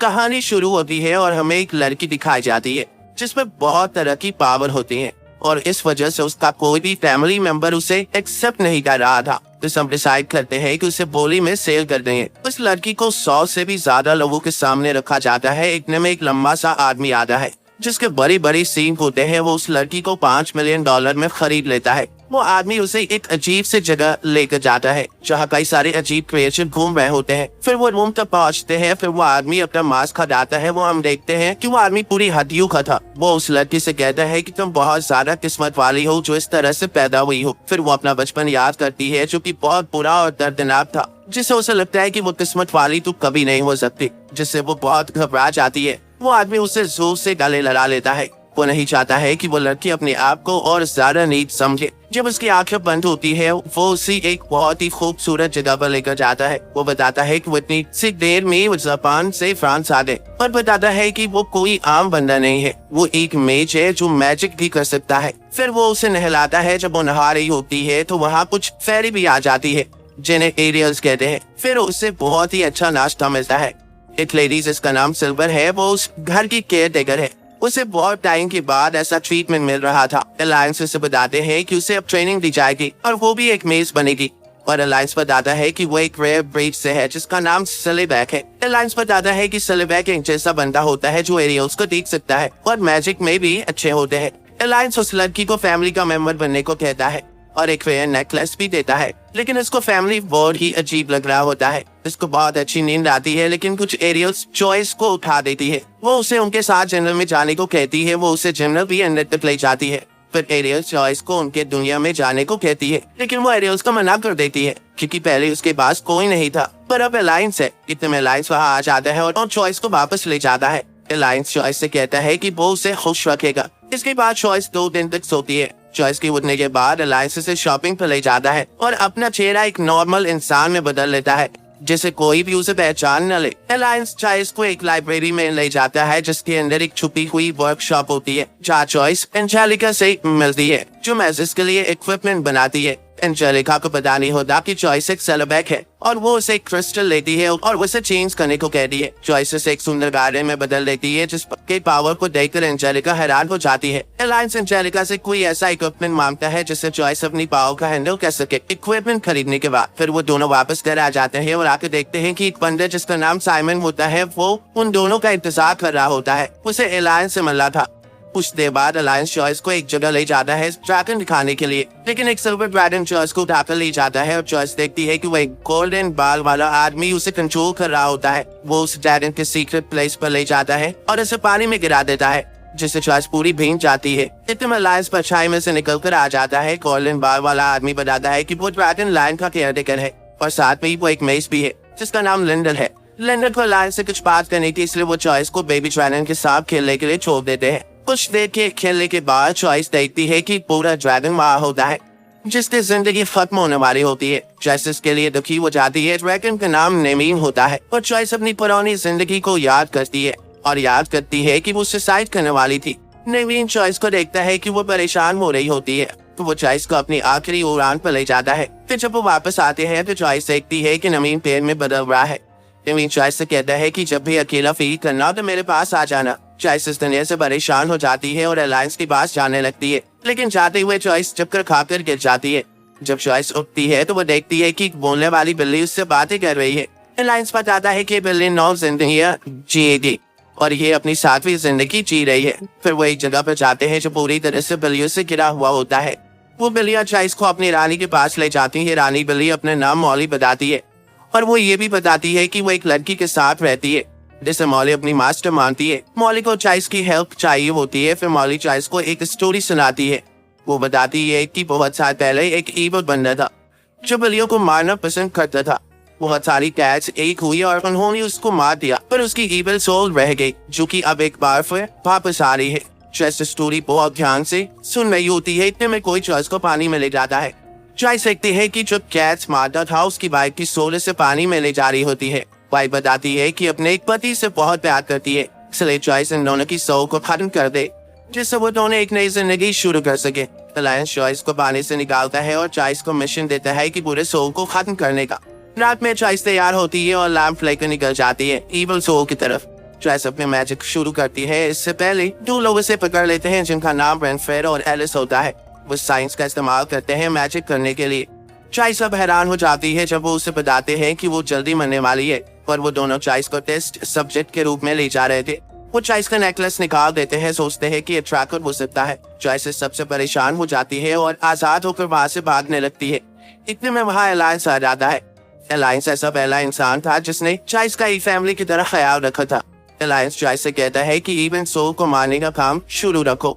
कहानी शुरू होती है और हमें एक लड़की दिखाई जाती है जिसमें बहुत तरह की पावर होती है और इस वजह से उसका कोई भी फैमिली मेंबर उसे एक्सेप्ट नहीं कर रहा था। तो सब डिसाइड करते हैं कि उसे बोली में सेल कर देंगे। उस लड़की को 100 से भी ज्यादा लोगों के सामने रखा जाता है। इतने में एक लंबा सा आदमी आता है जिसके बड़ी बड़ी सींग होते हैं। वो उस लड़की को $5 मिलियन में खरीद लेता है। वो आदमी उसे एक अजीब सी जगह लेकर जाता है जहाँ कई सारे अजीब क्रिएचर घूम रहे होते हैं। फिर वो रूम तक पहुँचते हैं। फिर वो आदमी अपना मास्क हटाता है। वो हम देखते हैं कि वो आदमी पूरी हड्डियों का था। वो उस लड़की से कहता है कि तुम बहुत ज्यादा किस्मत वाली हो जो इस तरह से पैदा हुई हो। फिर वो अपना बचपन याद करती है जो कि बहुत बुरा और दर्दनाक था, जिससे उसे लगता है कि वो किस्मत वाली तो कभी नहीं हो सकती, जिससे वो बहुत घबरा जाती है। वो आदमी उसे जोर से गले लगा लेता है। वो नहीं चाहता है कि वो लड़की अपने आप को और ज्यादा नीच समझे। जब उसकी आंखें बंद होती है वो उसी एक बहुत ही खूबसूरत जगह पर लेकर जाता है। वो बताता है कि वो इतनी सी देर में वो जापान से फ्रांस आ गए और बताता है कि वो कोई आम बंदा नहीं है, वो एक मेज है जो मैजिक भी कर सकता है। फिर वो उसे नहलाता है। जब वो नहा रही होती है तो वहाँ कुछ फेरी भी आ जाती है जिन्हें एरियल्स कहते हैं। फिर उसे बहुत ही अच्छा नाश्ता मिलता है। एक लेडी जिसका नाम सिल्वर है, वो उस घर की केयर टेकर है। उसे बहुत टाइम के बाद ऐसा ट्रीटमेंट मिल रहा था। अलायंस उसे बताते हैं कि उसे अब ट्रेनिंग दी जाएगी और वो भी एक मेज बनेगी। और अलायंस बताता है कि वो एक रेयर ब्रीड से है जिसका नाम सिलिबैक है। अलायंस बताता है कि सिलिबैक एक जैसा बंदा होता है जो एरियल्स को देख सकता है और मैजिक में भी अच्छे होते हैं। अलायंस उस लड़की को फैमिली का मेंबर बनने को कहता है और एक रेयर नेकलेस भी देता है, लेकिन इसको फैमिली बहुत ही अजीब लग रहा होता है। इसको बहुत अच्छी नींद आती है लेकिन कुछ एरियल्स चॉइस को उठा देती है। वो उसे उनके साथ जंगल में जाने को कहती है। वो उसे जंगल भी अंदर तक ले जाती है। फिर एरियल चॉइस को उनके दुनिया में जाने को कहती है, लेकिन वो एरियल्स को मना कर देती है क्योंकि पहले उसके पास कोई नहीं था। पर अब अलायंस है। इतने में अलायंस वहाँ आ जाता है और चॉइस को वापस ले जाता है। अलायंस चॉइस से कहता है कि वो उसे खुश रखेगा। इसके बाद चॉइस 2 दिन तक सोती है। चॉइस के उठने के बाद अलायंस से शॉपिंग पर ले जाता है और अपना चेहरा एक नॉर्मल इंसान में बदल लेता है जिसे कोई भी उसे पहचान न ले। अलायंस चॉइस को एक लाइब्रेरी में ले जाता है जिसके अंदर एक छुपी हुई वर्कशॉप होती है जहाँ चॉइस एंजेलिका से मिलती है जो मैजिक के लिए इक्विपमेंट बनाती है। एंजेलिका को पता नहीं होता कि चॉइस एक सिलिबैक है और वो उसे क्रिस्टल लेती है और उसे चेंज करने को कहती है। चॉइस उसे एक सुंदर गार्डन में बदल देती है जिसके पावर को देखकर एंजेलिका हैरान हो जाती है। अलायंस एंजेलिका से कोई ऐसा इक्विपमेंट मांगता है जिससे चॉइस अपनी पावर का हैंडल कर सके। इक्विपमेंट खरीदने के बाद फिर वो दोनों वापस घर आ जाते हैं और आके देखते हैं कि एक पंडित जिसका नाम साइमन होता है वो उन दोनों का इंतजार कर रहा होता है। उसे अलायंस से मिलना था। कुछ देर बाद अलायंस चॉइस को एक जगह ले जाता है ड्रैगन दिखाने के लिए, लेकिन एक सिल्वर ड्रैगन चॉइस को उठाकर ले जाता है और चॉइस देखती है कि वो एक गोल्डन बाल वाला आदमी उसे कंट्रोल कर रहा होता है। वो उस ड्रैगन के सीक्रेट प्लेस पर ले जाता है और उसे पानी में गिरा देता है जिससे चॉइस पूरी भीग जाती है। इतने में अलायंस परछाई में से निकल कर आ जाता है। गोल्डन बाल वाला आदमी बताता है कि वो ड्रैगन लाइन का केयर टेकर है और साथ में ही वो एक मेस भी है जिसका नाम लिंडल है। लिंडल को अलायंस से कुछ बात करनी थी, इसलिए वो चॉइस को बेबी ड्रैगन के साथ खेलने के लिए छोड़ देते हैं। कुछ देर के खेलने के बाद चॉइस देखती है कि पूरा ड्रैगन वहाँ होता है जिससे जिंदगी खत्म होने वाली होती है। चॉइस इसके लिए दुखी हो जाती है। ड्रैगन का नाम नेमीन होता है और चॉइस अपनी पुरानी जिंदगी को याद करती है और याद करती है कि वो सुसाइड करने वाली थी। नेमीन चॉइस को देखता है कि वो परेशान हो रही होती है तो वो चॉइस को अपनी आखिरी उड़ान पर ले जाता है। फिर जब वो वापस आते हैं तो चॉइस देखती है कि नेमीन पेड़ में बदल रहा है। नेमीन चॉइस से कहता है कि जब भी अकेला फील करना तो मेरे पास आ जाना। चॉइस इस दुनिया से परेशान हो जाती है और अलायंस के पास जाने लगती है, लेकिन जाते हुए चॉइस चक्कर खाकर गिर जाती है। जब चॉइस उठती है तो वो देखती है कि बोलने वाली बिल्ली उससे बातें कर रही है। अलायंस बताता है कि बिल्ली 9 जिंदगियां जिएगी और ये अपनी 7वीं जिंदगी जी रही है। फिर वो एक जगह पर जाते हैं जो पूरी तरह से बिल्लियों से घिरा हुआ होता है। वो बिल्लियां चॉइस को अपनी रानी के पास ले जाती है। रानी बिल्ली अपने नाम मॉली बताती है और वो ये भी बताती है कि वो एक लड़की के साथ रहती है जिसे मॉली अपनी मास्टर मानती है। मॉली को चॉइस की हेल्प चाहिए होती है। फिर मॉली चॉइस को एक स्टोरी सुनाती है। वो बताती है कि बहुत साल पहले एक ईवल बंदा था जो बिल्लियों को मारना पसंद करता था। बहुत सारी कैट्स एक हुई और उन्होंने उसको मार दिया, पर उसकी ईवल सोल रह गई जो कि अब एक बार फिर वापस आ रही है। चॉइस स्टोरी बहुत ध्यान से सुन रही होती है। इतने में कोई चॉइस को पानी में ले जाता है। चॉइस देखती है कि जब कैट्स मारता था उसकी वाइफ की सोल से पानी में ले जा रही होती है। वाइफ बताती है कि अपने एक पति से बहुत प्यार करती है, इसलिए चॉइस इन दोनों की सोल को खत्म कर दे जिससे वो दोनों एक नई जिंदगी शुरू कर सके। अलायंस चॉइस को पानी से निकालता है और चॉइस को मिशन देता है कि पूरे सोल को खत्म करने का। रात में चॉइस तैयार होती है और लैंप लेकर निकल जाती है ईवल सोल की तरफ। चॉइस अपने मैजिक शुरू करती है। इससे पहले दो लोग उसे पकड़ लेते हैं जिनका नाम रेनफेयर और एलिस होता है। वो साइंस का इस्तेमाल करते हैं मैजिक करने के लिए। चॉइस अब हैरान हो जाती है जब वो उसे बताते हैं कि वो जल्दी मरने वाली है, पर वो दोनों चॉइस को टेस्ट सब्जेक्ट के रूप में ले जा रहे थे। वो चॉइस का नेकलेस निकाल देते हैं, सोचते हैं कि ये ट्रैकर हो सकता है। चॉइस सबसे परेशान हो जाती है और आजाद होकर वहाँ से भागने लगती है। इतने में वहाँ अलायंस आ जाता है। अलायंस ऐसा पहला इंसान था जिसने चॉइस का एक फैमिली की तरह ख्याल रखा था। अलायंस चॉइस से कहता है कि इवन सोल को मारने का काम शुरू रखो।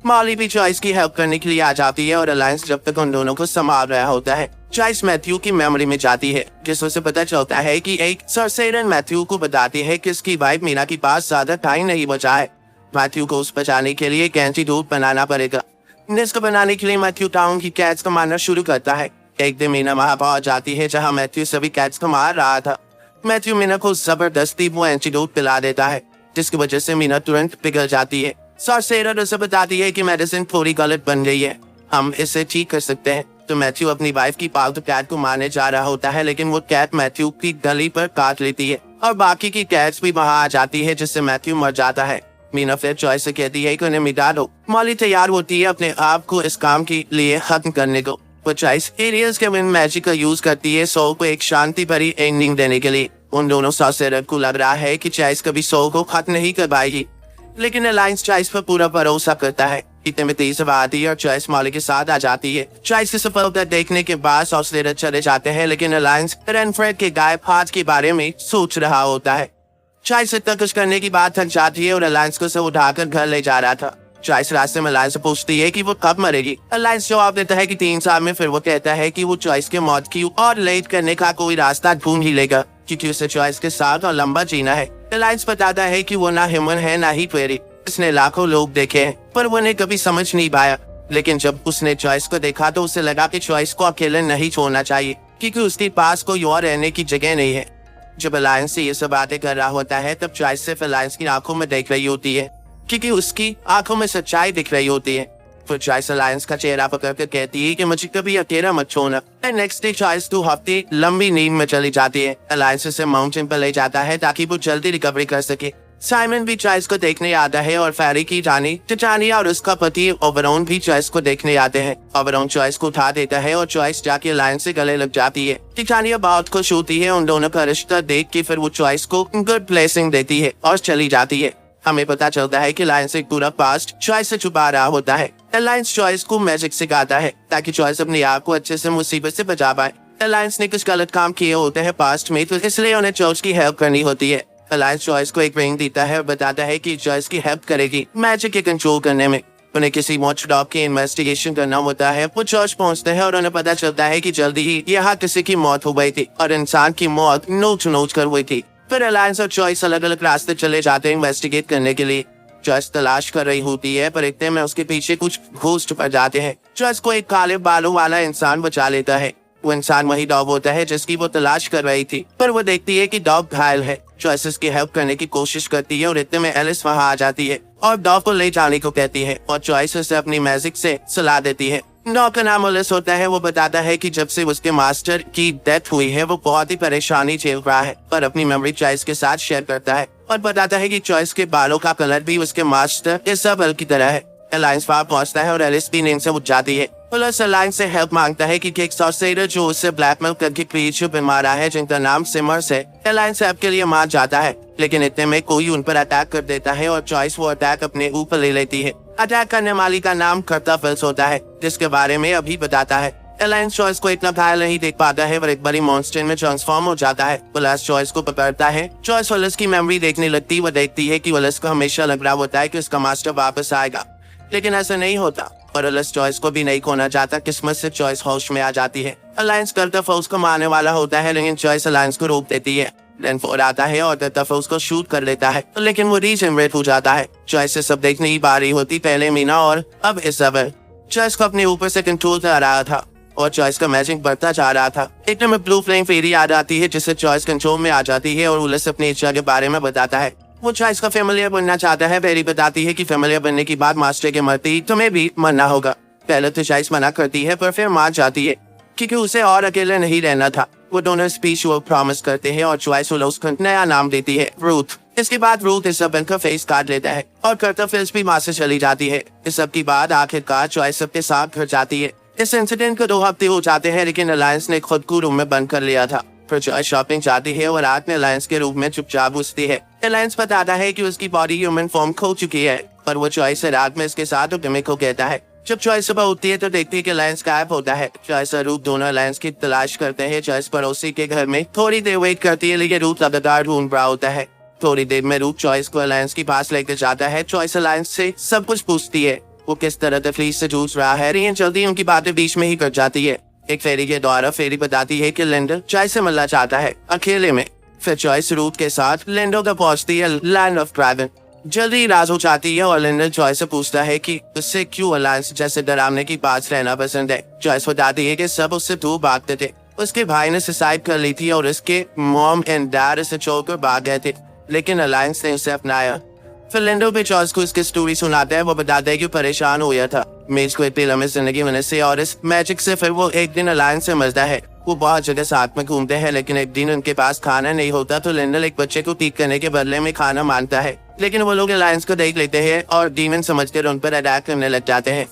मॉली भी चॉइस की हेल्प करने के लिए आ जाती है और अलायंस जब तक उन दोनों को संभाल रहा होता है, चॉइस मैथ्यू की मेमोरी में जाती है, जिससे उसे पता चलता है कि एक सरसेरन मैथ्यू को बताती है कि उसकी वाइफ मीना के पास ज्यादा टाइम नहीं बचा है। मैथ्यू को उस बचाने के लिए एंटीडोट बनाना पड़ेगा। जिसको बनाने के लिए मैथ्यू टाउन की कैट्स को मारना शुरू करता है। एक दिन मीना वहाँ पहुंच जाती है जहाँ मैथ्यू सभी कैट्स को मार रहा था। मैथ्यू मीना को जबरदस्ती वो एंटीडोट पिला देता है, जिसकी वजह से मीना तुरंत पिघल जाती है। सरसेरन उसे बताती है कि मेडिसिन थोड़ी गलत बन गई है, हम इसे ठीक कर सकते हैं। तो मैथ्यू अपनी वाइफ की पालतू कैट को मारने जा रहा होता है, लेकिन वो कैट मैथ्यू की गली पर काट लेती है और बाकी की कैट्स भी वहाँ आ जाती है, जिससे मैथ्यू मर जाता है। मीना फिर चॉइस से कहती है कि उन्हें मिटा दो। मॉली तैयार होती है अपने आप को इस काम के लिए खत्म करने को। वो चॉइस एरियल्स के विंड मैजिक का यूज करती है सोल को एक शांति भरी एंडिंग देने के लिए। उन दोनों सरसेरन को लग रहा है कि चॉइस कभी सोल को खत्म नहीं कर पाएगी, लेकिन अलायंस चॉइस पर पूरा भरोसा करता है। इतने में तेज हवा आती है और चॉइस मॉली के साथ आ जाती है। चॉइस की सफलता देखने के बाद सरसेरन चले जाते हैं, लेकिन अलायंस रेनफ्रेड के गायब हाथ के बारे में सोच रहा होता है। चॉइस इतना कुछ करने की बात थक जाती है और अलायंस को उसे उठाकर घर ले जा रहा था। चॉइस रास्ते में अलायंस से पूछती है कि वो कब मरेगी। अलायंस जवाब देता है कि 3 साल में। फिर वो कहता है कि वो चॉइस के मौत की और लेट करने का कोई रास्ता ढूंढ ही लेगा, क्योंकि उसे चॉइस के साथ और लंबा जीना है। अलायंस बताता है कि वो ना ह्यूमन है ना ही फेरी। उसने लाखों लोग देखे हैं, पर वो उन्हें कभी समझ नहीं पाया। लेकिन जब उसने चॉइस को देखा तो उसे लगा कि चॉइस को अकेले नहीं छोड़ना चाहिए, क्योंकि उसके पास कोई और रहने की जगह नहीं है। जब अलायंस से ये सब बातें कर रहा होता है, तब चॉइस सिर्फ अलायंस की आंखों में देख रही होती है, क्योंकि उसकी आंखों में सच्चाई दिख रही होती है। फिर चॉइस अलायंस का चेहरा पकड़कर कहती है कि मुझे कभी अकेला मत छोड़ना। नेक्स्ट डे चॉइस 2 हफ्ते लंबी नींद में चली जाती है। अलायंस उसे माउंटेन पर ले जाता है ताकि वो जल्दी रिकवरी कर सके। साइमन भी चॉइस को देखने आता है और फेरी की रानी टिटानिया और उसका पति ओबरॉन भी चॉइस को देखने आते हैं। ओबरॉन चॉइस को उठा देता है और चॉइस जाके अलायंस से गले लग जाती है। टिटानिया बहुत खुश होती है उन दोनों का रिश्ता देख के। फिर वो चॉइस को गुड ब्लेसिंग देती है और चली जाती है। हमें पता चलता है कि अलायंस एक पूरा पास्ट चॉइस से छुपा रहा होता है। अलायंस चॉइस को मैजिक सिखाता है ताकि चॉइस अपने आप को अच्छे से मुसीबत से बचा पाए। अलायंस ने कुछ गलत काम किए होते हैं पास्ट में, तो इसलिए उन्हें चॉइस की हेल्प करनी होती है। अलायंस चॉइस को एक रिंग देता है और बताता है कि चॉइस की हेल्प करेगी मैजिक के कंट्रोल करने में। उन्हें किसी वॉचडॉग की इन्वेस्टिगेशन करना होता है। वो चर्च पहुंचते हैं और उन्हें पता चलता है कि जल्दी ही यहाँ किसी की मौत हो गई थी और इंसान की मौत नोच नोच कर हुई थी। फिर अलायंस और चॉइस अलग अलग रास्ते चले जाते हैं इन्वेस्टिगेट करने के लिए। चॉइस तलाश कर रही होती है, पर इतने में उसके पीछे कुछ घोस्ट पड़ जाते हैं। चॉइस को एक काले बालों वाला इंसान बचा लेता है। वो इंसान वही डॉग होता है जिसकी वो तलाश कर रही थी, पर वो देखती है कि डॉग घायल है। चॉइस उसकी हेल्प करने की कोशिश करती है और इतने में एलिस वहाँ आ जाती है और डॉग को ले जाने को कहती है और चॉइस उसे अपनी मैजिक से सलाह देती है। डॉग का नाम एलिस होता है। वो बताता है कि जब से उसके मास्टर की डेथ हुई है वो बहुत ही परेशानी झेल रहा है, पर अपनी मेमोरी चॉइस के साथ शेयर करता है और बताता है कि चॉइस के बालों का कलर भी उसके मास्टर इसाबेल की तरह है। अलायंस वहाँ पहुँचता है और एलिस भी नींद से उठ जाती है। पुलिस अलायंस से हेल्प मांगता है कि एक सॉर्सरर जो उससे ब्लैकमेल करके क्रीचर पे मारा है जिनका नाम सिमर्स है, अलायंस हेल्प के लिए मान जाता है। लेकिन इतने में कोई उन पर अटैक कर देता है और चॉइस वो अटैक अपने ऊपर ले लेती है। अटैक करने वाली का नाम कर्ताफिल्स होता है, जिसके बारे में अभी बताता है। अलायंस चॉइस को इतना घायल नहीं देख पाता है और एक बड़ी मॉन्स्टर में ट्रांसफॉर्म हो जाता है। पुलिस चॉइस को पकड़ता है। चॉइस वॉलस की मेमोरी देखने लगती। वो देखती है कि वॉलस को हमेशा लग रहा होता है कि उसका मास्टर वापस आएगा, लेकिन ऐसा नहीं होता और वॉलस चॉइस को भी नहीं खोना चाहता। किस्मत से चॉइस होश में आ जाती है। अलायंस कर्ताफिल्स को मारने वाला होता है, लेकिन चॉइस अलायंस को रोक देती है। रेनफोर्ड आता है और कर्ताफिल्स को शूट कर लेता है, लेकिन वो रीजनरेट हो जाता है। चॉइस से सब देखने ही बारी होती, पहले मीना और अब इसाबेल। चॉइस को अपने ऊपर से कंट्रोल कर रहा था और चॉइस का मैजिक बढ़ता जा रहा था। इतने में ब्लू फ्लेम फेरी आ जाती है, जिससे चॉइस कंट्रोल में आ जाती है और वॉलस अपनी इच्छा के बारे में बताता है। वो चॉइस का फेमिलियर बनना चाहता है। पेरी बताती है कि फेमिलियर बनने के बाद मास्टर के मरते ही तुम्हें भी मरना होगा। पहले तो चॉइस मना करती है, पर फिर मान जाती है क्योंकि उसे और अकेले नहीं रहना था। वो दोनों स्पीच वो प्रॉमिस करते हैं और चॉइस उसको नया नाम देती है, रूथ। इसके बाद रूथ इस सब का फेस काट लेता है और कर्तव्य भी वहां से चली जाती है। इस सब की बाद आखिरकार चॉइस सबके साथ घर जाती है। इस इंसिडेंट को 2 हफ्ते हो जाते हैं, लेकिन अलायंस ने खुद को रूम में बंद कर लिया था। फिर चॉइस शॉपिंग जाती है और रात में अलायंस के रूम में चुपचाप घुसती है। अलायंस बताता है कि उसकी बॉडी ह्यूमन फॉर्म खो चुकी है, पर वो चॉइस से रात में इसके साथ गिमिक को कहता है। जब चॉइस सुबह उठती है तो देखती है कि अलायंस गायब होता है। चॉइस और रूथ दोनों अलायंस की तलाश करते हैं। चॉइस पड़ोसी के घर में थोड़ी देर वेट करती है, लेकिन रूथ लगातार ढूंढ रहा होता है। थोड़ी देर में रूथ चॉइस को अलायंस के पास लेकर जाता है। चॉइस अलायंस से सब कुछ पूछती है, वो किस तरह तकलीफ से जूझ रहा है। लेकिन जल्दी उनकी बातें बीच में ही कट जाती है। एक फेरी के द्वारा फेरी बताती है कि लिंडा चॉइस से मिलना चाहता है अकेले में। फिर चॉइस रूथ के साथ लिंडा का पहुंचती है लैंड ऑफ ड्रैगन। जल्दी राज हो जाती है और लिंडा चॉइस से पूछता है कि उससे क्यों अलायंस जैसे डरावने के पास रहना पसंद है। चॉइस बताती है कि सब उससे दूर भागते थे। उसके भाई ने सुसाइड कर ली थी और उसके मॉम एंड डैड उसे छोड़कर भाग गए थे, लेकिन अलायंस ने उसे अपनाया। फिर लिंडा पे चॉइस को इसकी स्टोरी सुनाता है। वो बताता है कि परेशान हो गया था मेज को इतनी लंबी जिंदगी मिलने से और इस मैजिक से। फिर वो एक दिन अलायंस से मिलता है। वो बहुत जगह साथ में घूमते हैं, लेकिन एक दिन उनके पास खाना नहीं होता तो लिंडा एक बच्चे को ठीक करने के बदले में खाना मांगता है, लेकिन वो लोग अलायंस को देख लेते हैं और डीमन समझकर उन पर अटैक करने लग जाते हैं।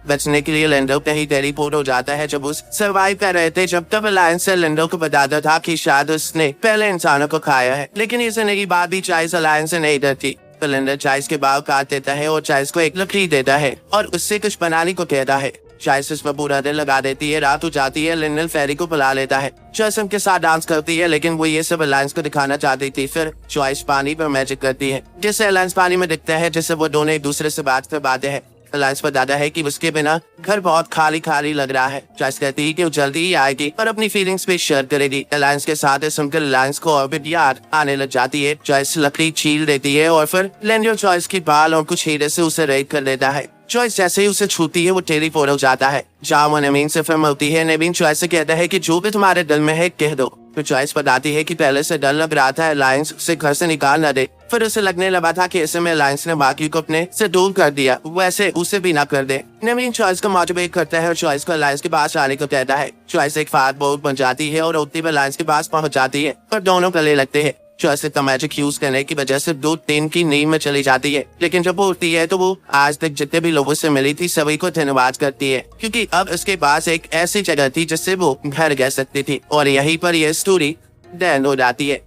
बचने के लिए लिंडा कहीं टेलीपोर्ट हो जाता है जब उस सर्वाइव कर रहे थे। जब तक अलायंस से लिंडा को बताता था कि शायद उसने पहले इंसानों को खाया है, लेकिन ये सुनने की बात भी चॉइस अलायंस से नहीं डरती। तो लिंडा चॉइस के बाल काट देता है और चॉइस को एक लकड़ी देता है और उससे कुछ बनाने को कहता है। चॉइस उसमें पूरा दिन लगा देती है। रात हो जाती है। लिंडा फेरी को बुला लेता है। चॉइस उनके साथ डांस करती है, लेकिन वो ये सब अलायंस को दिखाना चाहती थी। फिर चॉइस पानी पर मैजिक करती है, जिससे अलायंस पानी में दिखता है, जिससे वो दोनों एक दूसरे से बात कर पाते हैं। अलायंस बताता है कि उसके बिना घर बहुत खाली खाली लग रहा है। चॉइस कहती है कि वो जल्दी ही आएगी और अपनी फीलिंग्स भी शेयर करेगी। अलायंस के साथ सुनकर अलायंस को और भी याद आने लग जाती है। चॉइस लकड़ी छील देती है और फिर लिंडा चॉइस की बाल और कुछ हीरे से उसे रेड कर देता है। चॉइस जैसे ही उसे छूती है वो टेलीपोर्ट हो जाता है, जहाँ वो नवीन से फिर मिलती है। नवीन चॉइस से कहता है कि जो भी तुम्हारे दिल में है कह दो। तो चॉइस बताती है कि पहले से डर लग रहा था अलायंस उसे घर से निकाल न दे। फिर उसे लगने लगा था कि ऐसे में अलायंस ने बाकी को अपने से दूर कर दिया, वैसे उसे भी ना कर दे। नवीन चॉइस को मोटिवेट करता है और चॉइस को अलायंस के पास आने को कहता है। चॉइस एक फास्ट बोट बन जाती है और उतनी में अलायंस के पास पहुंच जाती है, पर दोनों गले लगते हैं। चॉइस इतना मैजिक यूज करने की वजह से 2-3 की नींद में चली जाती है, लेकिन जब वो उठती है तो वो आज तक जितने भी लोगों से मिली थी सभी को धन्यवाद करती है, क्योंकि अब उसके पास एक ऐसी जगह थी जिससे वो घर कह सकती थी। और यहीं पर यह स्टोरी एंड हो जाती है।